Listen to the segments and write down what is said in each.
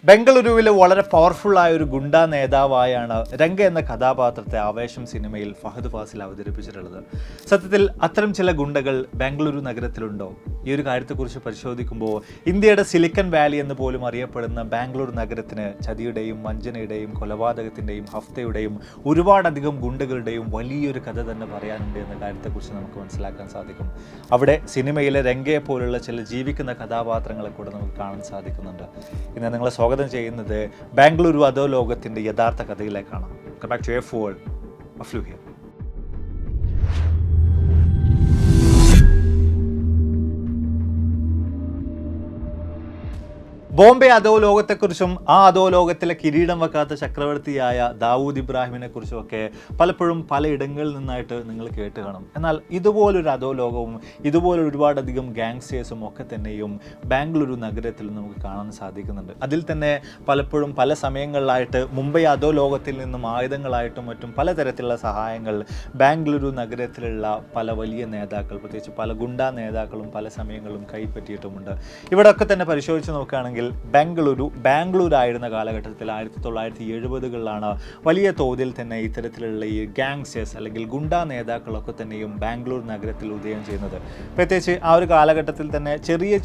ബംഗളൂരുവിലെ വളരെ പവർഫുള്ളായ ഒരു ഗുണ്ടാ നേതാവായാണ് രംഗ എന്ന കഥാപാത്രത്തെ ആവേശം സിനിമയിൽ ഫഹദ് ഫാസിൽ അവതരിപ്പിച്ചിട്ടുള്ളത്. സത്യത്തിൽ അത്തരം ചില ഗുണ്ടകൾ ബാംഗ്ലൂരു നഗരത്തിലുണ്ടോ? ഈ ഒരു കാര്യത്തെക്കുറിച്ച് പരിശോധിക്കുമ്പോൾ ഇന്ത്യയുടെ സിലിക്കൺ വാലി എന്ന് പോലും അറിയപ്പെടുന്ന ബാംഗ്ലൂർ നഗരത്തിന് ചതിയുടെയും വഞ്ചനയുടെയും കൊലപാതകത്തിൻ്റെയും ഹഫ്തയുടെയും ഒരുപാടധികം ഗുണ്ടകളുടെയും വലിയൊരു കഥ തന്നെ പറയാനുണ്ട് എന്ന കാര്യത്തെക്കുറിച്ച് നമുക്ക് മനസ്സിലാക്കാൻ സാധിക്കും. അവിടെ സിനിമയിലെ രംഗയെ പോലുള്ള ചില ജീവിക്കുന്ന കഥാപാത്രങ്ങളെ കൂടെ നമുക്ക് കാണാൻ സാധിക്കുന്നുണ്ട്. ഇന്ന് നിങ്ങളെ സ്വാഗതം ചെയ്യുന്നത് ബാംഗ്ലൂരു അധോലോകത്തിൻ്റെ യഥാർത്ഥ കഥയിലേക്കാണ്. Come back to A4, a flew here. Bombay അധോലോകത്തെക്കുറിച്ചും ആ അധോലോകത്തിലെ കിരീടം വെക്കാത്ത ചക്രവർത്തിയായ ദാവൂദ് ഇബ്രാഹിമിനെ കുറിച്ചുമൊക്കെ പലപ്പോഴും പലയിടങ്ങളിൽ നിന്നായിട്ട് നിങ്ങൾ കേട്ട് കാണും. എന്നാൽ ഇതുപോലൊരു അധോലോകവും ഇതുപോലെ ഒരുപാടധികം ഗാങ്സ്റ്റേഴ്സും ഒക്കെ തന്നെയും ബാംഗ്ലൂരു നഗരത്തിൽ നമുക്ക് കാണാൻ സാധിക്കുന്നുണ്ട്. അതിൽ തന്നെ പലപ്പോഴും പല സമയങ്ങളിലായിട്ട് മുംബൈ അധോലോകത്തിൽ നിന്നും ആയുധങ്ങളായിട്ടും മറ്റും പലതരത്തിലുള്ള സഹായങ്ങൾ ബാംഗ്ലൂരു നഗരത്തിലുള്ള പല വലിയ നേതാക്കൾ, പ്രത്യേകിച്ച് പല ഗുണ്ടാ നേതാക്കളും പല സമയങ്ങളിലും കൈപ്പറ്റിയിട്ടുമുണ്ട്. ഇവിടെയൊക്കെ തന്നെ പരിശോധിച്ച് നോക്കുകയാണെങ്കിൽ ബാംഗ്ലൂർ ആയിരുന്ന കാലഘട്ടത്തിൽ 1970കളിലാണ് വലിയ തോതിൽ തന്നെ ഇത്തരത്തിലുള്ള ഈ ഗാങ്സ്റ്റേഴ്സ് അല്ലെങ്കിൽ ഗുണ്ടാ നേതാക്കളൊക്കെ തന്നെയും ബാംഗ്ലൂർ നഗരത്തിൽ ഉദയം ചെയ്യുന്നത്. പ്രത്യേകിച്ച് ആ ഒരു കാലഘട്ടത്തിൽ തന്നെ ചെറിയ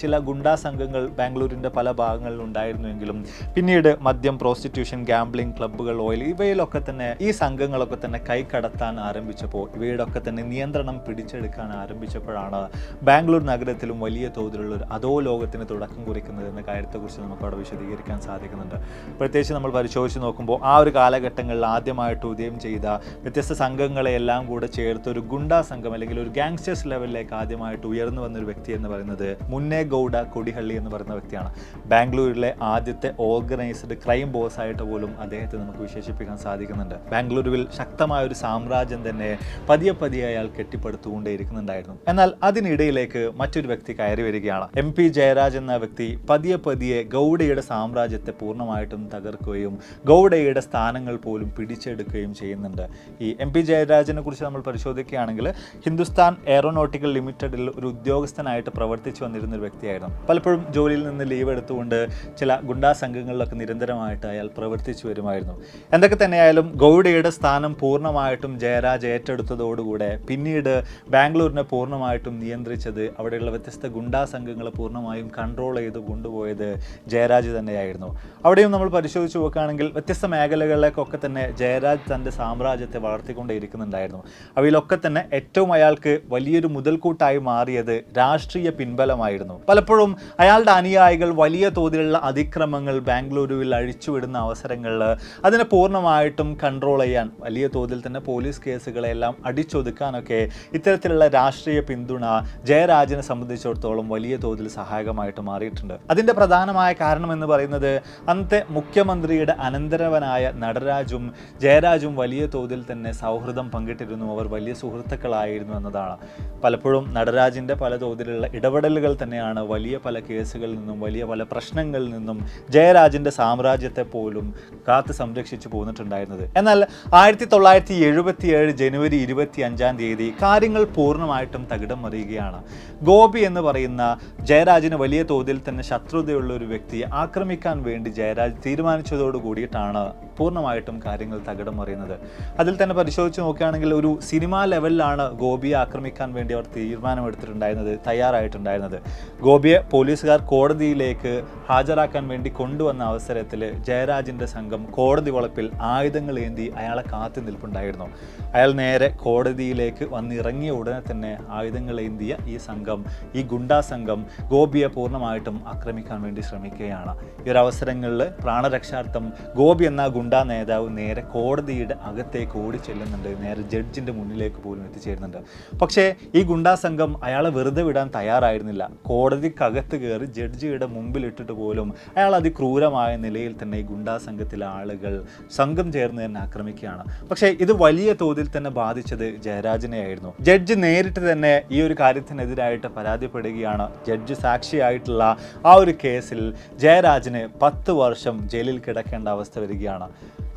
ചില ഗുണ്ടാ സംഘങ്ങൾ ബാംഗ്ലൂരിൻ്റെ പല ഭാഗങ്ങളിൽ ഉണ്ടായിരുന്നുവെങ്കിലും പിന്നീട് മദ്യം, പ്രോസ്റ്റിറ്റ്യൂഷൻ, ഗാംബ്ലിംഗ്, ക്ലബ്ബുകൾ, ഓയിൽ ഇവയിലൊക്കെ തന്നെ ഈ സംഘങ്ങളൊക്കെ തന്നെ കൈക്കടത്താൻ ആരംഭിച്ചപ്പോൾ, ഇവയുടെയൊക്കെ തന്നെ നിയന്ത്രണം പിടിച്ചെടുക്കാൻ ആരംഭിച്ചപ്പോഴാണ് ബാംഗ്ലൂർ നഗരത്തിലും വലിയ തോതിലുള്ള ഒരു അധോലോകത്തിന് തുടക്കം കുറിക്കുന്നത് എന്ന കാര്യത്തെക്കുറിച്ച് നമുക്ക് അവിടെ വിശദീകരിക്കാൻ സാധിക്കുന്നുണ്ട്. പ്രത്യേകിച്ച് നമ്മൾ പരിശോധിച്ച് നോക്കുമ്പോൾ ആ ഒരു കാലഘട്ടങ്ങളിൽ ആദ്യമായിട്ട് ഉദയം ചെയ്ത വ്യത്യസ്ത സംഘങ്ങളെ എല്ലാം കൂടെ ചേർത്ത് ഒരു ഗുണ്ടാ സംഘം അല്ലെങ്കിൽ ഒരു ഗാങ്സ്റ്റേഴ്സ് ലെവലിലേക്ക് ആദ്യമായിട്ട് ഉയർന്നു വന്നൊരു വ്യക്തി എന്ന് പറയുന്നത് മുന്നേ ഗൗഡ കൊടിഹള്ളി എന്ന് പറയുന്ന വ്യക്തിയാണ്. ബാംഗ്ലൂരിലെ ആദ്യത്തെ ഓർഗനൈസ്ഡ് ക്രൈം ബോസ് ആയിട്ട് പോലും അദ്ദേഹത്തെ നമുക്ക് വിശേഷിപ്പിക്കാൻ സാധിക്കുന്നുണ്ട്. ബാംഗ്ലൂരുവിൽ ശക്തമായ ഒരു സാമ്രാജ്യം തന്നെ പതിയെ അയാൾ കെട്ടിപ്പടുത്തുകൊണ്ടേയിരിക്കുന്നുണ്ടായിരുന്നു. എന്നാൽ അതിനിടയിലേക്ക് മറ്റൊരു വ്യക്തി കയറി വരികയാണ്. MP ജയരാജ് എന്ന വ്യക്തി പതിയെ ഗൗഡയുടെ സാമ്രാജ്യത്തെ പൂർണ്ണമായിട്ടും തകർക്കുകയും ഗൗഡയുടെ സ്ഥാനങ്ങൾ പോലും പിടിച്ചെടുക്കുകയും ചെയ്യുന്നുണ്ട്. ഈ MP ജയരാജനെ കുറിച്ച് നമ്മൾ പരിശോധിക്കുകയാണെങ്കിൽ ഹിന്ദുസ്ഥാൻ എയറോനോട്ടിക്കൽ ലിമിറ്റഡിൽ ഒരു ഉദ്യോഗസ്ഥനായിട്ട് പ്രവർത്തിച്ചു വന്നിരുന്ന ഒരു വ്യക്തിയായിരുന്നു. പലപ്പോഴും ജോലിയിൽ നിന്ന് ലീവ് എടുത്തുകൊണ്ട് ചില ഗുണ്ടാ സംഘങ്ങളിലൊക്കെ നിരന്തരമായിട്ട് അയാൾ പ്രവർത്തിച്ചു വരുമായിരുന്നു. എന്തൊക്കെ തന്നെയായാലും ഗൗഡയുടെ സ്ഥാനം പൂർണ്ണമായിട്ടും ജയരാജ് ഏറ്റെടുത്തതോടുകൂടെ പിന്നീട് ബാംഗ്ലൂരിനെ പൂർണ്ണമായിട്ടും നിയന്ത്രിച്ചത്, അവിടെയുള്ള വ്യത്യസ്ത ഗുണ്ടാ സംഘങ്ങളെ പൂർണ്ണമായും കൺട്രോൾ ചെയ്ത് കൊണ്ടുപോയത് ജയരാജ് തന്നെയായിരുന്നു. അവിടെയും നമ്മൾ പരിശോധിച്ച് നോക്കുകയാണെങ്കിൽ വ്യത്യസ്ത മേഖലകളിലേക്കൊക്കെ തന്നെ ജയരാജ് തൻ്റെ സാമ്രാജ്യത്തെ വളർത്തിക്കൊണ്ടേയിരിക്കുന്നുണ്ടായിരുന്നു. അവയിലൊക്കെ തന്നെ ഏറ്റവും അയാൾക്ക് വലിയൊരു മുതൽക്കൂട്ടായി മാറിയത് രാഷ്ട്രീയ പിൻബലമായിരുന്നു. പലപ്പോഴും അയാളുടെ അനുയായികൾ വലിയ തോതിലുള്ള അതിക്രമങ്ങൾ ബാംഗ്ലൂരുവിൽ അഴിച്ചുവിടുന്ന അവസരങ്ങളിൽ അതിനെ പൂർണ്ണമായിട്ടും കൺട്രോൾ ചെയ്യാൻ, വലിയ തോതിൽ തന്നെ പോലീസ് കേസുകളെല്ലാം അടിച്ചൊതുക്കാനൊക്കെ ഇത്തരത്തിലുള്ള രാഷ്ട്രീയ പിന്തുണ ജയരാജിനെ സംബന്ധിച്ചിടത്തോളം വലിയ തോതിൽ സഹായകമായിട്ട് മാറിയിട്ടുണ്ട്. അതിൻ്റെ പ്രധാനമായ കാരണം എന്ന് പറയുന്നത് അന്നത്തെ മുഖ്യമന്ത്രിയുടെ അനന്തരവനായ നടരാജും ജയരാജും വലിയ തോതിൽ തന്നെ സൗഹൃദം പങ്കിട്ടിരുന്നു. അവർ വലിയ സുഹൃത്തുക്കളായിരുന്നു എന്നതാണ്. പലപ്പോഴും നടരാജിൻ്റെ പല തോതിലുള്ള ഇടപെടലുകൾ തന്നെയാണ് വലിയ പല കേസുകളിൽ നിന്നും വലിയ പല പ്രശ്നങ്ങളിൽ നിന്നും ജയരാജിൻ്റെ സാമ്രാജ്യത്തെ പോലും കാത്ത് സംരക്ഷിച്ചു പോന്നിട്ടുണ്ടായിരുന്നത്. എന്നാൽ 1977 ജനുവരി 25 കാര്യങ്ങൾ പൂർണ്ണമായിട്ടും തകിടം മറിയുകയാണ്. ഗോപി എന്ന് പറയുന്ന ജയരാജിന് വലിയ തോതിൽ തന്നെ ശത്രുതയുള്ള ഒരു വ്യക്തിയെ ആക്രമിക്കാൻ വേണ്ടി ജയരാജ് തീരുമാനിച്ചതോട് കൂടിയിട്ടാണ് പൂർണ്ണമായിട്ടും കാര്യങ്ങൾ തകിടം മറിയുന്നത്. അതിൽ തന്നെ പരിശോധിച്ച് നോക്കുകയാണെങ്കിൽ ഒരു സിനിമാ ലെവലിലാണ് ഗോപിയെ ആക്രമിക്കാൻ വേണ്ടി അവർ തയ്യാറായിട്ടുണ്ടായിരുന്നത്. ഗോപിയെ പോലീസുകാർ കോടതിയിലേക്ക് ഹാജരാക്കാൻ വേണ്ടി കൊണ്ടുവന്ന അവസരത്തിൽ ജയരാജിൻ്റെ സംഘം കോടതി വളപ്പിൽ ആയുധങ്ങൾ ഏന്തി അയാളെ കാത്തു നിൽപ്പുണ്ടായിരുന്നു. അയാൾ നേരെ കോടതിയിലേക്ക് വന്നിറങ്ങിയ ഉടനെ തന്നെ ആയുധങ്ങൾ ഏന്തിയ ഈ ഗുണ്ടാ സംഘം ഗോപിയെ പൂർണ്ണമായിട്ടും ആക്രമിക്കാൻ വേണ്ടി ശ്രമിക്കുകയാണ്. ഈ ഒരു അവസരങ്ങളിൽ പ്രാണരക്ഷാർത്ഥം ഗോപി എന്ന ഗുണ്ടാ നേതാവ് നേരെ കോടതിയുടെ അകത്തേക്ക് ഓടി ചെല്ലുന്നുണ്ട്. നേരെ ജഡ്ജിൻ്റെ മുന്നിലേക്ക് പോലും എത്തിച്ചേരുന്നുണ്ട്. പക്ഷേ ഈ ഗുണ്ടാ സംഘം അയാളെ വെറുതെ വിടാൻ തയ്യാറായിരുന്നില്ല. കോടതിക്കകത്ത് കയറി ജഡ്ജിയുടെ മുമ്പിൽ ഇട്ടിട്ട് പോലും അയാൾ അതിക്രൂരമായ നിലയിൽ തന്നെ ഈ ഗുണ്ടാ സംഘത്തിലെ ആളുകൾ സംഘം ചേർന്ന് തന്നെ ആക്രമിക്കുകയാണ്. പക്ഷേ ഇത് വലിയ തോതിൽ തന്നെ ബാധിച്ചത് ജയരാജിനെയായിരുന്നു. ജഡ്ജി നേരിട്ട് തന്നെ ഈ ഒരു കാര്യത്തിനെതിരായിട്ട് പരാതിപ്പെടുകയാണ്. ജഡ്ജി സാക്ഷിയായിട്ടുള്ള ആ ഒരു കേസിൽ ജയരാജിന് 10 വർഷം ജയിലിൽ കിടക്കേണ്ട അവസ്ഥ വരികയാണ്.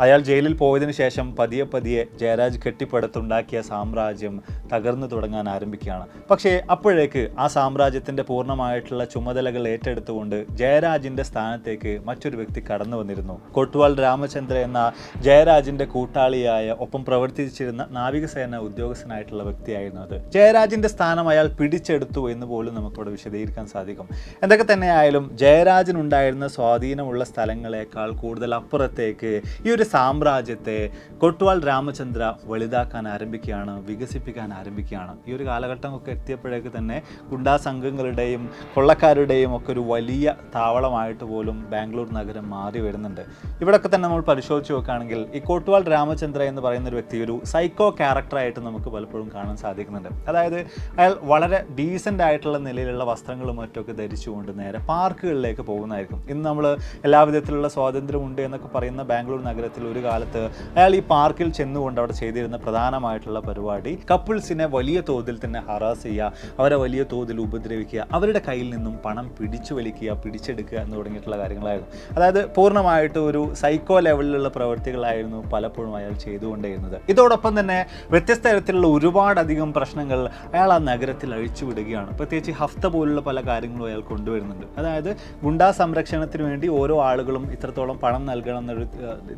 അയാൾ ജയിലിൽ പോയതിനു ശേഷം പതിയെ പതിയെ ജയരാജ് കെട്ടിപ്പടുത്തുണ്ടാക്കിയ സാമ്രാജ്യം തകർന്നു തുടങ്ങാൻ ആരംഭിക്കുകയാണ്. പക്ഷേ അപ്പോഴേക്ക് ആ സാമ്രാജ്യത്തിൻ്റെ പൂർണ്ണമായിട്ടുള്ള ചുമതലകൾ ഏറ്റെടുത്തുകൊണ്ട് ജയരാജിൻ്റെ സ്ഥാനത്തേക്ക് മറ്റൊരു വ്യക്തി കടന്നു വന്നിരുന്നു. കൊട്വാൾ രാമചന്ദ്ര എന്ന ജയരാജിൻ്റെ കൂട്ടാളിയായ ഒപ്പം പ്രവർത്തിച്ചിരുന്ന നാവികസേന ഉദ്യോഗസ്ഥനായിട്ടുള്ള വ്യക്തിയായിരുന്നു അത്. ജയരാജിൻ്റെ സ്ഥാനം അയാൾ പിടിച്ചെടുത്തു എന്ന് പോലും നമുക്കിവിടെ വിശദീകരിക്കാൻ സാധിക്കും. എന്തൊക്കെ തന്നെയായാലും ജയരാജനുണ്ടായിരുന്ന സ്വാധീനമുള്ള സ്ഥലങ്ങളെക്കാൾ കൂടുതൽ അപ്പുറത്തേക്ക് ഈ ഒരു സാമ്രാജ്യത്തെ കൊട്വാൾ രാമചന്ദ്ര വലുതാക്കാൻ ആരംഭിക്കുകയാണ്, വികസിപ്പിക്കാൻ ആരംഭിക്കുകയാണ്. ഈ ഒരു കാലഘട്ടമൊക്കെ എത്തിയപ്പോഴേക്ക് തന്നെ ഗുണ്ടാ സംഘങ്ങളുടെയും കൊള്ളക്കാരുടെയും ഒക്കെ ഒരു വലിയ താവളമായിട്ട് പോലും ബാംഗ്ലൂർ നഗരം മാറി വരുന്നുണ്ട്. ഇവിടെയൊക്കെ തന്നെ നമ്മൾ പരിശോധിച്ച് നോക്കുകയാണെങ്കിൽ ഈ കൊട്വാൾ രാമചന്ദ്ര എന്ന് പറയുന്ന ഒരു വ്യക്തി ഒരു സൈക്കോ ക്യാരക്ടറായിട്ട് നമുക്ക് പലപ്പോഴും കാണാൻ സാധിക്കുന്നുണ്ട്. അതായത് അയാൾ വളരെ ഡീസൻ്റ് ആയിട്ടുള്ള നിലയിലുള്ള വസ്ത്രങ്ങളും മറ്റൊക്കെ ധരിച്ചുകൊണ്ട് നേരെ പാർക്കുകളിലേക്ക് പോകുന്നതായിരിക്കും. ഇന്ന് നമ്മൾ എല്ലാ വിധത്തിലുള്ള സ്വാതന്ത്ര്യമുണ്ട് എന്നൊക്കെ പറയുന്ന ബാംഗ്ലൂർ നഗരത്തിൽ ഒരു കാലത്ത് അയാൾ ഈ പാർക്കിൽ ചെന്നുകൊണ്ട് അവിടെ ചെയ്തിരുന്ന പ്രധാനമായിട്ടുള്ള പരിപാടി കപ്പിൾസിനെ വലിയ തോതിൽ തന്നെ ഹറാസ് ചെയ്യുക, അവരെ വലിയ തോതിൽ ഉപദ്രവിക്കുക, അവരുടെ കയ്യിൽ നിന്നും പണം പിടിച്ചു വലിക്കുക, പിടിച്ചെടുക്കുക എന്ന് തുടങ്ങിയിട്ടുള്ള കാര്യങ്ങളായിരുന്നു. അതായത് പൂർണ്ണമായിട്ട് ഒരു സൈക്കോ ലെവലിലുള്ള പ്രവൃത്തികളായിരുന്നു പലപ്പോഴും അയാൾ ചെയ്തുകൊണ്ടേയിരുന്നത്. ഇതോടൊപ്പം തന്നെ വ്യത്യസ്ത തരത്തിലുള്ള ഒരുപാടധികം പ്രശ്നങ്ങൾ അയാൾ ആ നഗരത്തിൽ അഴിച്ചുവിടുകയാണ്. പ്രത്യേകിച്ച് ഹഫ്ത പോലുള്ള പല കാര്യങ്ങളും അയാൾ കൊണ്ടുവരുന്നുണ്ട്. അതായത് ഗുണ്ടാ സംരക്ഷണത്തിന് വേണ്ടി ഓരോ ആളുകളും ഇത്രത്തോളം പണം നൽകണം എന്നൊരു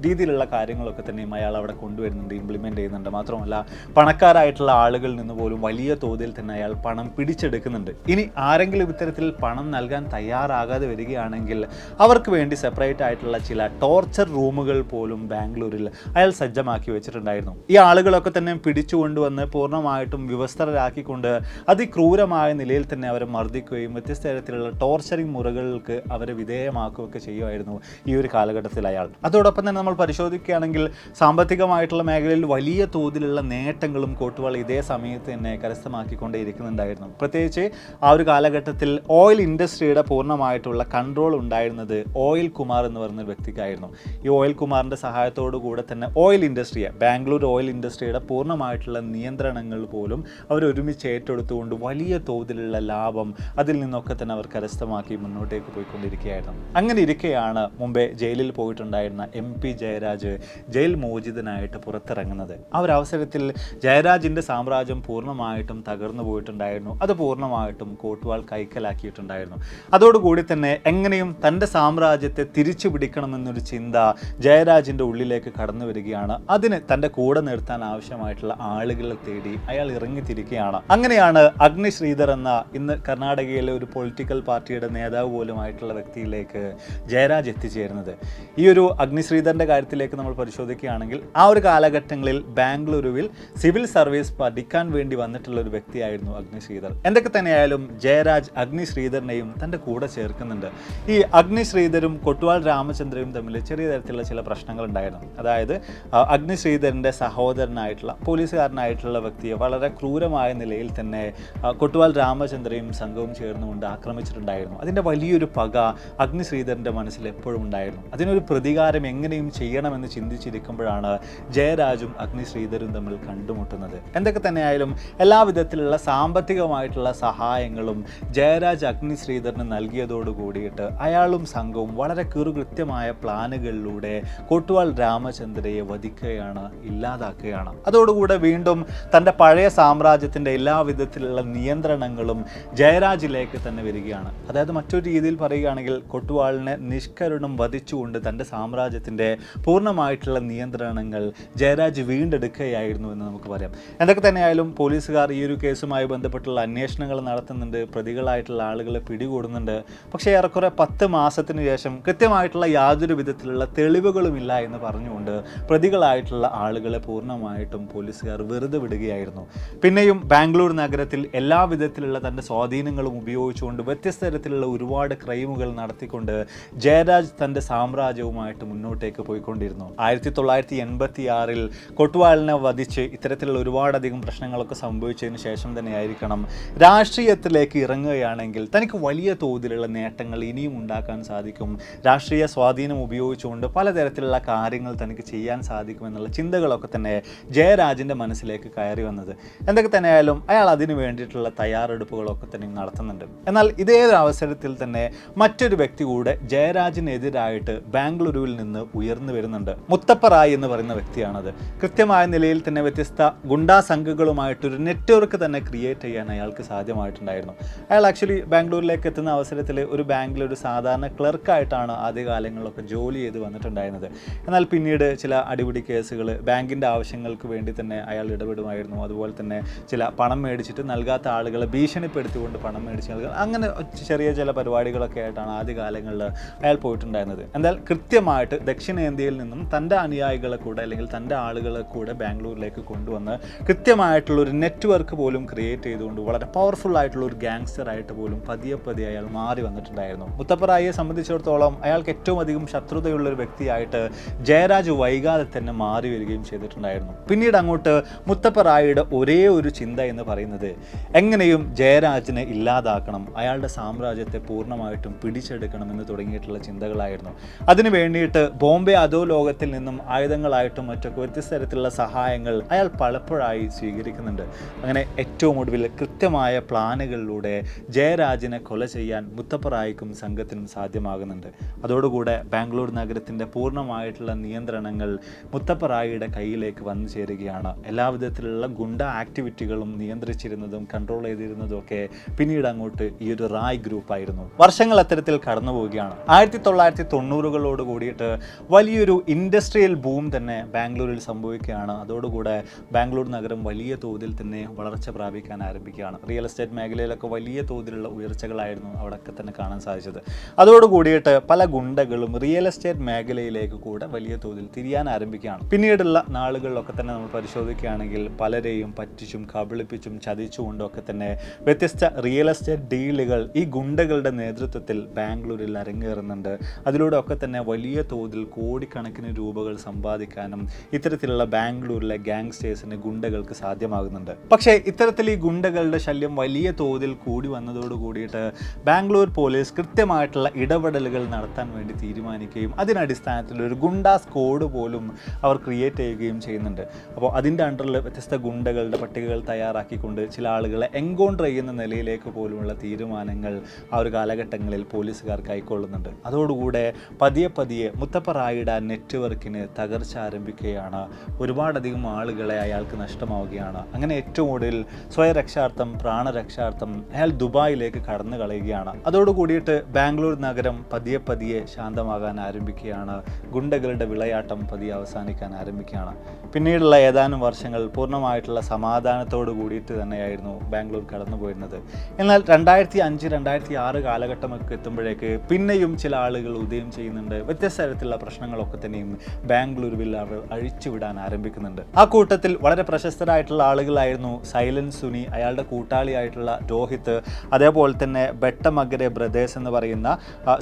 രീതിയിലുള്ള കാര്യങ്ങളൊക്കെ തന്നെയും അയാൾ അവിടെ കൊണ്ടുവരുന്നുണ്ട്, ഇംപ്ലിമെൻ്റ് ചെയ്യുന്നുണ്ട്. മാത്രമല്ല പണക്കാരായിട്ടുള്ള ആളുകളിൽ നിന്ന് പോലും വലിയ തോതിൽ തന്നെ അയാൾ പണം പിടിച്ചെടുക്കുന്നുണ്ട്. ഇനി ആരെങ്കിലും ഇത്തരത്തിൽ പണം നൽകാൻ തയ്യാറാകാതെ വരികയാണെങ്കിൽ അവർക്ക് വേണ്ടി സെപ്പറേറ്റ് ആയിട്ടുള്ള ചില ടോർച്ചർ റൂമുകൾ പോലും ബാംഗ്ലൂരിൽ അയാൾ സജ്ജമാക്കി വെച്ചിട്ടുണ്ടായിരുന്നു. ഈ ആളുകളൊക്കെ തന്നെ പിടിച്ചുകൊണ്ടുവന്ന് പൂർണ്ണമായിട്ടും വിവസ്ത്രരാക്കിക്കൊണ്ട് അതിക്രൂരമായ നിലയിൽ തന്നെ അവരെ മർദ്ദിക്കുകയും വ്യത്യസ്ത തരത്തിലുള്ള ടോർച്ചറിങ് മുറകൾക്ക് അവരെ വിധേയമാക്കുകയൊക്കെ ചെയ്യുമായിരുന്നു ഈ ഒരു കാലഘട്ടത്തിൽ അയാൾ. അതോടൊപ്പം തന്നെ നമ്മൾ പരിശോധിക്കുകയാണെങ്കിൽ സാമ്പത്തികമായിട്ടുള്ള മേഖലയിൽ വലിയ തോതിലുള്ള നേട്ടങ്ങളും കൊട്വാൾ ഇതേ സമയത്ത് തന്നെ കരസ്ഥമാക്കിക്കൊണ്ടേ ഇരിക്കുന്നുണ്ടായിരുന്നു. പ്രത്യേകിച്ച് ആ ഒരു കാലഘട്ടത്തിൽ ഓയിൽ ഇൻഡസ്ട്രിയുടെ പൂർണ്ണമായിട്ടുള്ള കൺട്രോൾ ഉണ്ടായിരുന്നത് ഓയിൽ കുമാർ എന്ന് പറയുന്ന വ്യക്തിക്കായിരുന്നു. ഈ ഓയിൽ കുമാറിൻ്റെ സഹായത്തോടു കൂടെ തന്നെ ഓയിൽ ഇൻഡസ്ട്രിയെ, ബാംഗ്ലൂർ ഓയിൽ ഇൻഡസ്ട്രിയുടെ പൂർണ്ണമായിട്ടുള്ള നിയന്ത്രണങ്ങൾ പോലും അവർ ഒരുമിച്ച് ഏറ്റെടുത്തുകൊണ്ട് വലിയ തോതിലുള്ള ലാഭം അതിൽ നിന്നൊക്കെ തന്നെ അവർ കരസ്ഥമാക്കി മുന്നോട്ടേക്ക് പോയിക്കൊണ്ടിരിക്കുകയായിരുന്നു. അങ്ങനെ ഇരിക്കെയാണ് മുമ്പേ ജയിലിൽ പോയിട്ടുണ്ടായിരുന്ന MP ജയരാജ് ജയിൽ മോചിതനായിട്ട് പുറത്തിറങ്ങുന്നത്. ആ ഒരു അവസരത്തിൽ ജയരാജിൻ്റെ സാമ്രാജ്യം പൂർണ്ണമായിട്ടും തകർന്നു പോയിട്ടുണ്ടായിരുന്നു. അത് പൂർണ്ണമായിട്ടും കൊട്വാൾ കൈക്കലാക്കിയിട്ടുണ്ടായിരുന്നു. അതോടുകൂടി തന്നെ എങ്ങനെയും തൻ്റെ സാമ്രാജ്യത്തെ തിരിച്ചു പിടിക്കണമെന്നൊരു ചിന്ത ജയരാജിൻ്റെ ഉള്ളിലേക്ക് കടന്നു വരികയാണ്. അതിന് തൻ്റെ കൂടെ നിർത്താൻ ആവശ്യമായിട്ടുള്ള ആളുകളെ തേടി അയാൾ ഇറങ്ങിത്തിരിക്കുകയാണ്. അങ്ങനെയാണ് അഗ്നി ശ്രീധർ എന്ന ഇന്ന് കർണാടകയിലെ ഒരു പൊളിറ്റിക്കൽ പാർട്ടിയുടെ നേതാവ് പോലുമായിട്ടുള്ള വ്യക്തിയിലേക്ക് ജയരാജ് എത്തിച്ചേരുന്നത്. ഈ ഒരു അഗ്നി ശ്രീധറിൻ്റെ കാര്യത്തിലേക്ക് നമ്മൾ പരിശോധിക്കുകയാണെങ്കിൽ ആ ഒരു കാലഘട്ടങ്ങളിൽ ബാംഗ്ലൂരുവിൽ സിവിൽ സർവീസ് പഠിക്കാൻ വേണ്ടി വന്നിട്ടുള്ള ഒരു വ്യക്തിയായിരുന്നു അഗ്നി ശ്രീധർ. എന്തൊക്കെ തന്നെയായാലും ജയരാജ് അഗ്നി ശ്രീധറിനെയും തൻ്റെ കൂടെ ചേർക്കുന്നുണ്ട്. ഈ അഗ്നി ശ്രീധരും കൊട്വാൾ രാമചന്ദ്രയും തമ്മിൽ ചെറിയ തരത്തിലുള്ള ചില പ്രശ്നങ്ങൾ ഉണ്ടായിരുന്നു. അതായത് അഗ്നി ശ്രീധറിൻ്റെ സഹോദരനായിട്ടുള്ള പോലീസുകാരനായിട്ടുള്ള വ്യക്തിയെ വളരെ ക്രൂരമായ നിലയിൽ തന്നെ കൊട്വാൾ രാമചന്ദ്രയും സംഘവും ചേർന്നുകൊണ്ട് ആക്രമിച്ചിട്ടുണ്ടായിരുന്നു. അതിൻ്റെ വലിയൊരു പക അഗ്നി ശ്രീധറിൻ്റെ മനസ്സിൽ എപ്പോഴും ഉണ്ടായിരുന്നു. അതിനൊരു പ്രതികാരം എങ്ങനെയും ചെയ്യണമെന്ന് ചിന്തിച്ചിരിക്കുമ്പോഴാണ് ജയരാജും അഗ്നി ശ്രീധരും തമ്മിൽ കണ്ടുമുട്ടുന്നത്. എന്തൊക്കെ തന്നെയായാലും എല്ലാവിധത്തിലുള്ള സാമ്പത്തികമായിട്ടുള്ള സഹായങ്ങളും ജയരാജ് അഗ്നി ശ്രീധറിന് നൽകിയതോടു കൂടിയിട്ട് അയാളും സംഘവും വളരെ കൃത്യമായ പ്ലാനുകളിലൂടെ കൊട്വാൾ രാമചന്ദ്രയെ വധിക്കുകയാണ്, ഇല്ലാതാക്കുകയാണ്. അതോടുകൂടെ വീണ്ടും തൻ്റെ പഴയ സാമ്രാജ്യത്തിൻ്റെ എല്ലാവിധത്തിലുള്ള നിയന്ത്രണങ്ങളും ജയരാജിലേക്ക് തന്നെ വരികയാണ്. അതായത് മറ്റൊരു രീതിയിൽ പറയുകയാണെങ്കിൽ കൊട്വാളിനെ നിഷ്കരുണം വധിച്ചുകൊണ്ട് തൻ്റെ സാമ്രാജ്യത്തിൻ്റെ പൂർണ്ണമായിട്ടുള്ള നിയന്ത്രണങ്ങൾ ജയരാജ് വീണ്ടെടുക്കുകയായിരുന്നു എന്ന് നമുക്ക് പറയാം. എന്തൊക്കെ തന്നെയായാലും പോലീസുകാർ ഈ ഒരു കേസുമായി ബന്ധപ്പെട്ടുള്ള അന്വേഷണങ്ങൾ നടത്തുന്നുണ്ട്, പ്രതികളായിട്ടുള്ള ആളുകളെ പിടികൂടുന്നുണ്ട്. പക്ഷേ ഏറെക്കുറെ 10 മാസത്തിന് ശേഷം കൃത്യമായിട്ടുള്ള യാതൊരു വിധത്തിലുള്ള തെളിവുകളുമില്ല എന്ന് പറഞ്ഞുകൊണ്ട് പ്രതികളായിട്ടുള്ള ആളുകളെ പൂർണ്ണമായിട്ടും പോലീസുകാർ വെറുതെ വിടുകയായിരുന്നു. പിന്നെയും ബാംഗ്ലൂർ നഗരത്തിൽ എല്ലാ വിധത്തിലുള്ള തൻ്റെ സ്വാധീനങ്ങളും ഉപയോഗിച്ചുകൊണ്ട് വ്യത്യസ്ത തരത്തിലുള്ള ഒരുപാട് ക്രൈമുകൾ നടത്തിക്കൊണ്ട് ജയരാജ് തൻ്റെ സാമ്രാജ്യവുമായിട്ട് മുന്നോട്ടേക്ക് പോയിക്കൊണ്ടിരുന്നു. 1986 കൊട്വാളിനെ വധിച്ച് ഇത്തരത്തിലുള്ള ഒരുപാടധികം പ്രശ്നങ്ങളൊക്കെ സംഭവിച്ചതിന് ശേഷം തന്നെയായിരിക്കണം രാഷ്ട്രീയത്തിലേക്ക് ഇറങ്ങുകയാണെങ്കിൽ തനിക്ക് വലിയ തോതിലുള്ള നേട്ടങ്ങൾ ഇനിയും ഉണ്ടാക്കാൻ സാധിക്കും, രാഷ്ട്രീയ സ്വാധീനം ഉപയോഗിച്ചുകൊണ്ട് പലതരത്തിലുള്ള കാര്യങ്ങൾ തനിക്ക് ചെയ്യാൻ സാധിക്കുമെന്നുള്ള ചിന്തകളൊക്കെ തന്നെ ജയരാജിൻ്റെ മനസ്സിലേക്ക് കയറി വന്നത്. എന്തൊക്കെ തന്നെയായാലും അയാൾ അതിനു വേണ്ടിയിട്ടുള്ള തയ്യാറെടുപ്പുകളൊക്കെ തന്നെ നടത്തുന്നുണ്ട്. എന്നാൽ ഇതേ അവസരത്തിൽ തന്നെ മറ്റൊരു വ്യക്തി കൂടെ ജയരാജിനെതിരായിട്ട് ബാംഗ്ലൂരുവിൽ നിന്ന് ഉയർന്നു വരുന്നുണ്ട്. അറിയപ്പെടുന്നുണ്ട്. മുത്തപ്പ റായ് എന്ന് പറയുന്ന വ്യക്തിയാണത്. കൃത്യമായ നിലയിൽ തന്നെ വ്യത്യസ്ത ഗുണ്ടാ സംഘങ്ങളുമായിട്ടൊരു നെറ്റ്വർക്ക് തന്നെ ക്രിയേറ്റ് ചെയ്യാൻ അയാൾക്ക് സാധ്യമായിട്ടുണ്ടായിരുന്നു. അയാൾ ആക്ച്വലി ബാംഗ്ലൂരിലേക്ക് എത്തുന്ന അവസരത്തിൽ ഒരു ബാങ്കിൽ ഒരു സാധാരണ ക്ലർക്കായിട്ടാണ് ആദ്യകാലങ്ങളിലൊക്കെ ജോലി ചെയ്ത് വന്നിട്ടുണ്ടായിരുന്നത്. എന്നാൽ പിന്നീട് ചില അടിപിടി കേസുകൾ, ബാങ്കിൻ്റെ ആവശ്യങ്ങൾക്ക് വേണ്ടി തന്നെ അയാൾ ഇടപെടുമായിരുന്നു. അതുപോലെ തന്നെ ചില പണം മേടിച്ചിട്ട് നൽകാത്ത ആളുകളെ ഭീഷണിപ്പെടുത്തിക്കൊണ്ട് പണം മേടിച്ച് നൽകുക, അങ്ങനെ ചെറിയ ചില പരിപാടികളൊക്കെ ആയിട്ടാണ് ആദ്യകാലങ്ങളിൽ അയാൾ പോയിട്ടുണ്ടായിരുന്നത്. എന്നാൽ കൃത്യമായിട്ട് ദക്ഷിണേന്ത്യയിൽ നിന്നും തൻ്റെ അനുയായികളെ കൂടെ അല്ലെങ്കിൽ തൻ്റെ ആളുകളെ കൂടെ ബാംഗ്ലൂരിലേക്ക് കൊണ്ടുവന്ന് കൃത്യമായിട്ടുള്ളൊരു നെറ്റ്വർക്ക് പോലും ക്രിയേറ്റ് ചെയ്തുകൊണ്ട് വളരെ പവർഫുൾ ആയിട്ടുള്ള ഒരു ഗാങ്സ്റ്റർ ആയിട്ട് പോലും പതിയെ പതിയെ അയാൾ മാറി വന്നിട്ടുണ്ടായിരുന്നു. മുത്തപ്പ റായിയെ സംബന്ധിച്ചിടത്തോളം അയാൾക്ക് ഏറ്റവും അധികം ശത്രുതയുള്ള ഒരു വ്യക്തിയായിട്ട് ജയരാജ് വൈകാതെ തന്നെ മാറി വരികയും ചെയ്തിട്ടുണ്ടായിരുന്നു. പിന്നീട് അങ്ങോട്ട് മുത്തപ്പ റായിയുടെ ഒരേ ഒരു ചിന്ത എന്ന് പറയുന്നത് എങ്ങനെയും ജയരാജിനെ ഇല്ലാതാക്കണം, അയാളുടെ സാമ്രാജ്യത്തെ പൂർണ്ണമായിട്ടും പിടിച്ചെടുക്കണമെന്ന് തുടങ്ങിയിട്ടുള്ള ചിന്തകളായിരുന്നു. അതിനു വേണ്ടിയിട്ട് ബോംബെ അധോലോകത്തിൽ നിന്നും ആയുധങ്ങളായിട്ടും മറ്റൊക്കെ വ്യത്യസ്ത തരത്തിലുള്ള സഹായങ്ങൾ അയാൾ പലപ്പോഴായി സ്വീകരിക്കുന്നുണ്ട്. അങ്ങനെ ഏറ്റവും ഒടുവിൽ കൃത്യമായ പ്ലാനുകളിലൂടെ ജയരാജിനെ കൊല ചെയ്യാൻ മുത്തപ്പ റായിക്കും സംഘത്തിനും സാധ്യമാകുന്നുണ്ട്. അതോടുകൂടെ ബാംഗ്ലൂർ നഗരത്തിൻ്റെ പൂർണ്ണമായിട്ടുള്ള നിയന്ത്രണങ്ങൾ മുത്തപ്പ റായിയുടെ കയ്യിലേക്ക് വന്നു ചേരുകയാണ്. എല്ലാവിധത്തിലുള്ള ഗുണ്ട ആക്ടിവിറ്റികളും നിയന്ത്രിച്ചിരുന്നതും കൺട്രോൾ ചെയ്തിരുന്നതും ഒക്കെ പിന്നീട് അങ്ങോട്ട് ഈ ഒരു റായ് ഗ്രൂപ്പായിരുന്നു. വർഷങ്ങൾ അത്തരത്തിൽ കടന്നു പോവുകയാണ്. 1990കളോട് കൂടിയിട്ട് വലിയൊരു ഇൻഡസ്ട്രിയൽ ബൂം തന്നെ ബാംഗ്ലൂരിൽ സംഭവിക്കുകയാണ്. അതോടുകൂടെ ബാംഗ്ലൂർ നഗരം വലിയ തോതിൽ തന്നെ വളർച്ച പ്രാപിക്കാൻ ആരംഭിക്കുകയാണ്. റിയൽ എസ്റ്റേറ്റ് മേഖലയിലൊക്കെ വലിയ തോതിലുള്ള ഉയർച്ചകളായിരുന്നു അവിടെയൊക്കെ തന്നെ കാണാൻ സാധിച്ചത്. അതോടുകൂടിയിട്ട് പല ഗുണ്ടകളും റിയൽ എസ്റ്റേറ്റ് മേഖലയിലേക്ക് കൂടെ വലിയ തോതിൽ തിരിയാൻ ആരംഭിക്കുകയാണ്. പിന്നീടുള്ള നാളുകളിലൊക്കെ തന്നെ നമ്മൾ പരിശോധിക്കുകയാണെങ്കിൽ പലരെയും പറ്റിച്ചും കബളിപ്പിച്ചും ചതിച്ചുകൊണ്ടും ഒക്കെ തന്നെ വ്യത്യസ്ത റിയൽ എസ്റ്റേറ്റ് ഡീലുകൾ ഈ ഗുണ്ടകളുടെ നേതൃത്വത്തിൽ ബാംഗ്ലൂരിൽ അരങ്ങേറുന്നുണ്ട്. അതിലൂടെ ഒക്കെ തന്നെ വലിയ തോതിൽ കോടിക്കണക്കിന് രൂപകൾ സമ്പാദിക്കാനും ഇത്തരത്തിലുള്ള ബാംഗ്ലൂരിലെ ഗാങ്സ്റ്റേഴ്സിന് ഗുണ്ടകൾക്ക് സാധ്യമാകുന്നുണ്ട്. പക്ഷേ ഇത്തരത്തിൽ ഈ ഗുണ്ടകളുടെ ശല്യം വലിയ തോതിൽ കൂടി വന്നതോട് കൂടിയിട്ട് ബാംഗ്ലൂർ പോലീസ് കൃത്യമായിട്ടുള്ള ഇടപെടലുകൾ നടത്താൻ വേണ്ടി തീരുമാനിക്കുകയും അതിനടിസ്ഥാനത്തിൽ ഒരു ഗുണ്ടാ സ്ക്വാഡ് പോലും അവർ ക്രിയേറ്റ് ചെയ്യുകയും ചെയ്യുന്നുണ്ട്. അപ്പോൾ അതിൻ്റെ അണ്ടറിൽ വ്യത്യസ്ത ഗുണ്ടകളുടെ പട്ടികകൾ തയ്യാറാക്കിക്കൊണ്ട് ചില ആളുകളെ എൻകൗണ്ടർ ചെയ്യുന്ന നിലയിലേക്ക് പോലുമുള്ള തീരുമാനങ്ങൾ ആ ഒരു കാലഘട്ടങ്ങളിൽ പോലീസുകാർ കൈക്കൊള്ളുന്നുണ്ട്. അതോടുകൂടെ പതിയെ പതിയെ മുത്തപ്പ റായിയുടെ നെറ്റ്വർക്കിന് തകർച്ച ആരംഭിക്കുകയാണ്. ഒരുപാടധികം ആളുകളെ അയാൾക്ക് നഷ്ടമാവുകയാണ്. അങ്ങനെ ഏറ്റവും ഒടുവിൽ സ്വയരക്ഷാർത്ഥം, പ്രാണരക്ഷാർത്ഥം അയാൾ ദുബായിലേക്ക് കടന്നു കളയുകയാണ്. അതോടുകൂടിയിട്ട് ബാംഗ്ലൂർ നഗരം പതിയെ പതിയെ ശാന്തമാകാൻ ആരംഭിക്കുകയാണ്. ഗുണ്ടകളുടെ വിളയാട്ടം പതിയെ അവസാനിക്കാൻ ആരംഭിക്കുകയാണ്. പിന്നീടുള്ള ഏതാനും വർഷങ്ങൾ പൂർണ്ണമായിട്ടുള്ള സമാധാനത്തോട് കൂടിയിട്ട് തന്നെയായിരുന്നു ബാംഗ്ലൂർ കടന്നു പോയിരുന്നത്. എന്നാൽ 2005, 2006 കാലഘട്ടമൊക്കെ എത്തുമ്പോഴേക്ക് പിന്നെയും ചില ആളുകൾ ഉദയം ചെയ്യുന്നുണ്ട്. വ്യത്യസ്ത തരത്തിലുള്ള പ്രശ്നങ്ങളൊക്കെ തന്നെയും ബാംഗ്ലൂരിൽ അവർ അഴിച്ചുവിടാൻ ആരംഭിക്കുന്നുണ്ട്. ആ കൂട്ടത്തിൽ വളരെ പ്രശസ്തരായിട്ടുള്ള ആളുകളായിരുന്നു സൈലന്റ് സുനി, അയാളുടെ കൂട്ടാളിയായിട്ടുള്ള രോഹിത്, അതേപോലെ തന്നെ ബെട്ടനഗരെ ബ്രദേഴ്സ് എന്ന് പറയുന്ന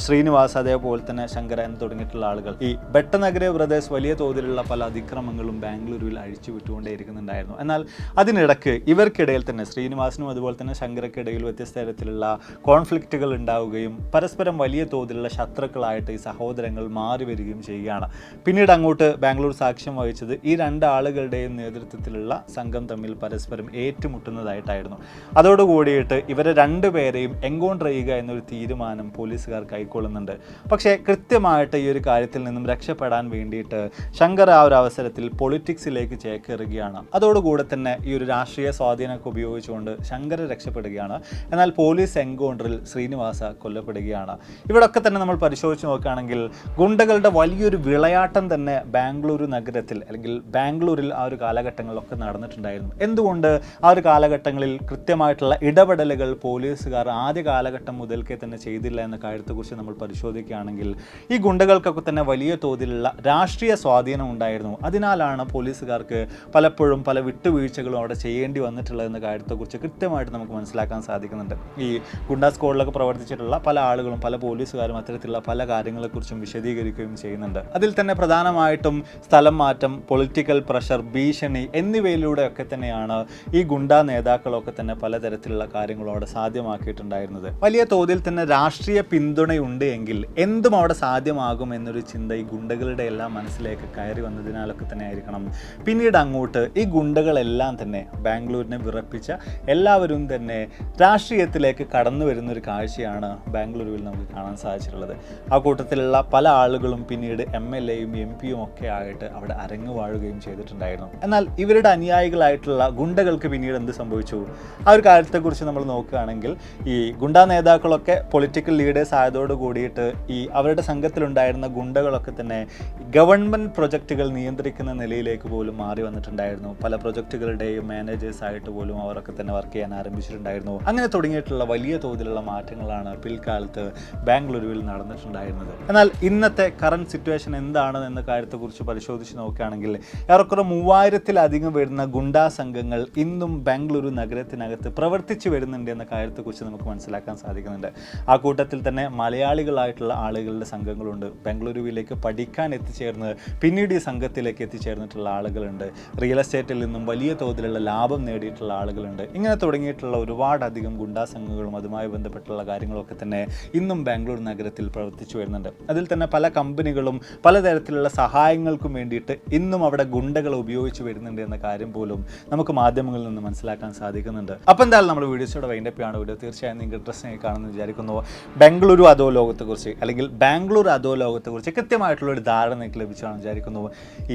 ശ്രീനിവാസ്, അതേപോലെ തന്നെ ശങ്കര എന്ന് തുടങ്ങിയിട്ടുള്ള ആളുകൾ. ഈ ബെട്ടനഗരെ ബ്രദേഴ്സ് വലിയ തോതിലുള്ള പല അതിക്രമങ്ങളും ബാംഗ്ലൂരിൽ അഴിച്ചു വിട്ടുകൊണ്ടേയിരിക്കുന്നുണ്ടായിരുന്നു. എന്നാൽ അതിനിടയ്ക്ക് ഇവർക്കിടയിൽ തന്നെ ശ്രീനിവാസിനും അതുപോലെ തന്നെ ശങ്കരക്കിടയിൽ വ്യത്യസ്ത തരത്തിലുള്ള കോൺഫ്ലിക്റ്റുകൾ ഉണ്ടാവുകയും പരസ്പരം വലിയ തോതിലുള്ള ശത്രുക്കളായിട്ട് ഈ സഹോദരങ്ങൾ മാറി വരികയും ചെയ്യുകയാണ്. പിന്നീട് അങ്ങോട്ട് ബാംഗ്ലൂർ സാക്ഷ്യം വഹിച്ചത് ഈ രണ്ടാളുകളുടെയും നേതൃത്വത്തിലുള്ള സംഘം തമ്മിൽ പരസ്പരം ഏറ്റുമുട്ടുന്നതായിട്ടായിരുന്നു. അതോടുകൂടിയിട്ട് ഇവരെ രണ്ടുപേരെയും എൻകൗണ്ടർ ചെയ്യുക എന്നൊരു തീരുമാനം പോലീസുകാർ കൈക്കൊള്ളുന്നുണ്ട്. പക്ഷേ കൃത്യമായിട്ട് ഈ ഒരു കാര്യത്തിൽ നിന്നും രക്ഷപ്പെടാൻ വേണ്ടിയിട്ട് ശങ്കർ ആ ഒരു അവസരത്തിൽ പൊളിറ്റിക്സിലേക്ക് ചേക്കേറുകയാണ്. അതോടുകൂടെ തന്നെ ഈ ഒരു രാഷ്ട്രീയ സ്വാധീനമൊക്കെ ഉപയോഗിച്ചുകൊണ്ട് ശങ്കർ രക്ഷപ്പെടുകയാണ്. എന്നാൽ പോലീസ് എൻകൗണ്ടറിൽ ശ്രീനിവാസ കൊല്ലപ്പെടുകയാണ്. ഇവിടെയൊക്കെ തന്നെ നമ്മൾ പരിശോധിച്ച് നോക്കുകയാണെങ്കിൽ ഗുണ്ടകളുടെ വലിയൊരു വിളയാട്ടം തന്നെ ബാംഗ്ലൂരു നഗരത്തിൽ അല്ലെങ്കിൽ ബാംഗ്ലൂരിൽ ആ ഒരു കാലഘട്ടങ്ങളിലൊക്കെ നടന്നിട്ടുണ്ടായിരുന്നു. എന്തുകൊണ്ട് ആ ഒരു കാലഘട്ടങ്ങളിൽ കൃത്യമായിട്ടുള്ള ഇടപെടലുകൾ പോലീസുകാർ ആദ്യ കാലഘട്ടം മുതൽക്കേ തന്നെ ചെയ്തില്ല എന്ന കാര്യത്തെക്കുറിച്ച് നമ്മൾ പരിശോധിക്കുകയാണെങ്കിൽ ഈ ഗുണ്ടകൾക്കൊക്കെ തന്നെ വലിയ തോതിലുള്ള രാഷ്ട്രീയ സ്വാധീനം ഉണ്ടായിരുന്നു. അതിനാലാണ് പോലീസുകാർക്ക് പലപ്പോഴും പല വിട്ടുവീഴ്ചകളും അവിടെ ചെയ്യേണ്ടി വന്നിട്ടുള്ളത് എന്ന കാര്യത്തെക്കുറിച്ച് കൃത്യമായിട്ട് നമുക്ക് മനസ്സിലാക്കാൻ സാധിക്കുന്നുണ്ട്. ഈ ഗുണ്ടാ സ്ക്വാഡിലൊക്കെ പ്രവർത്തിച്ചിട്ടുള്ള പല ആളുകളും പല പോലീസുകാരും അത്തരത്തിലുള്ള പല കാര്യങ്ങളെക്കുറിച്ചും വിശദീകരിക്കുകയും ചെയ്യുന്നുണ്ട്. അതിൽ തന്നെ പ്രധാനമായിട്ടും സ്ഥലം മാറ്റം, പൊളിറ്റിക്കൽ പ്രഷർ, ഭീഷണി എന്നിവയിലൂടെയൊക്കെ തന്നെയാണ് ഈ ഗുണ്ടാ നേതാക്കളൊക്കെ തന്നെ പലതരത്തിലുള്ള കാര്യങ്ങളും അവിടെ സാധ്യമാക്കിയിട്ടുണ്ടായിരുന്നത്. വലിയ തോതിൽ തന്നെ രാഷ്ട്രീയ പിന്തുണയുണ്ട് എങ്കിൽ എന്തും അവിടെ സാധ്യമാകും എന്നൊരു ചിന്ത ഈ ഗുണ്ടകളുടെ എല്ലാം മനസ്സിലേക്ക് കയറി വന്നതിനാലൊക്കെ തന്നെ ആയിരിക്കണം പിന്നീട് അങ്ങോട്ട് ഈ ഗുണ്ടകളെല്ലാം തന്നെ ബാംഗ്ലൂരിനെ വിറപ്പിച്ച എല്ലാവരും തന്നെ രാഷ്ട്രീയത്തിലേക്ക് കടന്നു വരുന്നൊരു കാഴ്ചയാണ് ബാംഗ്ലൂരിൽ നമുക്ക് കാണാൻ സാധിച്ചിട്ടുള്ളത്. ആ കൂട്ടത്തിലുള്ള പല ആളുകളും പിന്നീട് MA MLA യും MP യും ഒക്കെ ആയിട്ട് അവിടെ അരങ്ങ് വാഴുകയും ചെയ്തിട്ടുണ്ടായിരുന്നു. എന്നാൽ ഇവരുടെ അനുയായികളായിട്ടുള്ള ഗുണ്ടകൾക്ക് പിന്നീട് എന്ത് സംഭവിച്ചു? ആ ഒരു കാര്യത്തെക്കുറിച്ച് നമ്മൾ നോക്കുകയാണെങ്കിൽ ഈ ഗുണ്ടാ നേതാക്കളൊക്കെ പൊളിറ്റിക്കൽ ലീഡേഴ്സ് ആയതോട് കൂടിയിട്ട് ഈ അവരുടെ സംഘത്തിലുണ്ടായിരുന്ന ഗുണ്ടകളൊക്കെ തന്നെ ഗവൺമെൻറ് പ്രൊജക്റ്റുകൾ നിയന്ത്രിക്കുന്ന നിലയിലേക്ക് പോലും മാറി വന്നിട്ടുണ്ടായിരുന്നു. പല പ്രൊജക്റ്റുകളുടെയും മാനേജേഴ്സ് ആയിട്ട് പോലും അവരൊക്കെ തന്നെ വർക്ക് ചെയ്യാൻ ആരംഭിച്ചിട്ടുണ്ടായിരുന്നു. അങ്ങനെ തുടങ്ങിയിട്ടുള്ള വലിയ തോതിലുള്ള മാറ്റങ്ങളാണ് പിൽക്കാലത്ത് ബാംഗ്ലൂരുവിൽ നടന്നിട്ടുണ്ടായിരുന്നത്. എന്നാൽ ഇന്നത്തെ കറണ്ട് സിറ്റുവേഷൻ എന്താണ് എന്ന കാര്യത്തെക്കുറിച്ച് പരിശോധിച്ച് നോക്കുകയാണെങ്കിൽ ഏറെക്കുറെ 3000-ലധികം വരുന്ന ഗുണ്ടാ സംഘങ്ങൾ ഇന്നും ബാംഗ്ലൂരു നഗരത്തിനകത്ത് പ്രവർത്തിച്ചു വരുന്നുണ്ട് എന്ന കാര്യത്തെക്കുറിച്ച് നമുക്ക് മനസ്സിലാക്കാൻ സാധിക്കുന്നുണ്ട്. ആ കൂട്ടത്തിൽ തന്നെ മലയാളികളായിട്ടുള്ള ആളുകളുടെ സംഘങ്ങളുണ്ട്. ബാംഗ്ലൂരുവിലേക്ക് പഠിക്കാൻ എത്തിച്ചേർന്ന് പിന്നീട് ഈ സംഘത്തിലേക്ക് എത്തിച്ചേർന്നിട്ടുള്ള ആളുകളുണ്ട്. റിയൽ എസ്റ്റേറ്റിൽ നിന്നും വലിയ തോതിലുള്ള ലാഭം നേടിയിട്ടുള്ള ആളുകളുണ്ട്. ഇങ്ങനെ തുടങ്ങിയിട്ടുള്ള ഒരുപാടധികം ഗുണ്ടാ സംഘങ്ങളും അതുമായി ബന്ധപ്പെട്ടുള്ള കാര്യങ്ങളൊക്കെ തന്നെ ഇന്നും ബാംഗ്ലൂർ നഗരത്തിൽ പ്രവർത്തിച്ചു വരുന്നുണ്ട്. അതിൽ തന്നെ പല കമ്പനികളും പലതരത്തിലുള്ള സഹായങ്ങൾക്കും വേണ്ടിയിട്ട് ഇന്നും അവിടെ ഗുണ്ടകൾ ഉപയോഗിച്ച് വരുന്നുണ്ട് എന്ന കാര്യം പോലും നമുക്ക് മാധ്യമങ്ങളിൽ നിന്ന് മനസ്സിലാക്കാൻ സാധിക്കുന്നുണ്ട്. അപ്പോൾ എന്തായാലും നമ്മൾ വീഡിയോസോടെ വൈൻഡപ്പാണ്. വീഡിയോ തീർച്ചയായും നിങ്ങൾക്ക് ഇൻട്രസ്റ്റിംഗ് ആയി കാണുമെന്ന് വിചാരിക്കുന്നു. ബാംഗ്ലൂരു അധോലോകത്തെക്കുറിച്ച് അല്ലെങ്കിൽ ബാംഗ്ലൂർ അധോലോകത്തെക്കുറിച്ച് കൃത്യമായിട്ടുള്ളൊരു ധാരണ നിങ്ങൾക്ക് ലഭിച്ചാണെന്ന് വിചാരിക്കുന്നു.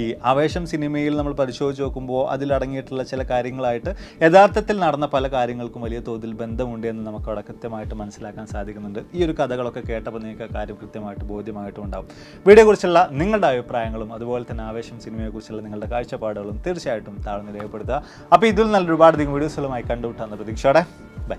ഈ ആവേശം സിനിമയിൽ നമ്മൾ പരിശോധിച്ച് നോക്കുമ്പോൾ അതിലടങ്ങിയിട്ടുള്ള ചില കാര്യങ്ങളായിട്ട് യഥാർത്ഥത്തിൽ നടന്ന പല കാര്യങ്ങൾക്കും വലിയ തോതിൽ ബന്ധമുണ്ട് എന്ന് നമുക്ക് അവിടെ കൃത്യമായിട്ട് മനസ്സിലാക്കാൻ സാധിക്കുന്നുണ്ട്. ഈ ഒരു കഥകളൊക്കെ കേട്ടപ്പോൾ നിങ്ങൾക്ക് കാര്യം കൃത്യമായിട്ട് ബോധ്യമായിട്ടും ഉണ്ടാവും. വീഡിയോയെക്കുറിച്ചുള്ള നിങ്ങളുടെ അഭിപ്രായങ്ങളും അതുപോലെ തന്നെ ആവേശം സിനിമയെക്കുറിച്ചുള്ള നിങ്ങളുടെ കാഴ്ചപ്പാടുകളും തീർച്ചയായിട്ടും താഴ്ന്ന് രേഖപ്പെടുത്തുക. അപ്പോൾ ഇതിൽ നല്ല ഒരുപാടധികം വീഡിയോസുകളുമായി കണ്ടുമുട്ടാവുന്ന പ്രതീക്ഷയോടെ ബൈ.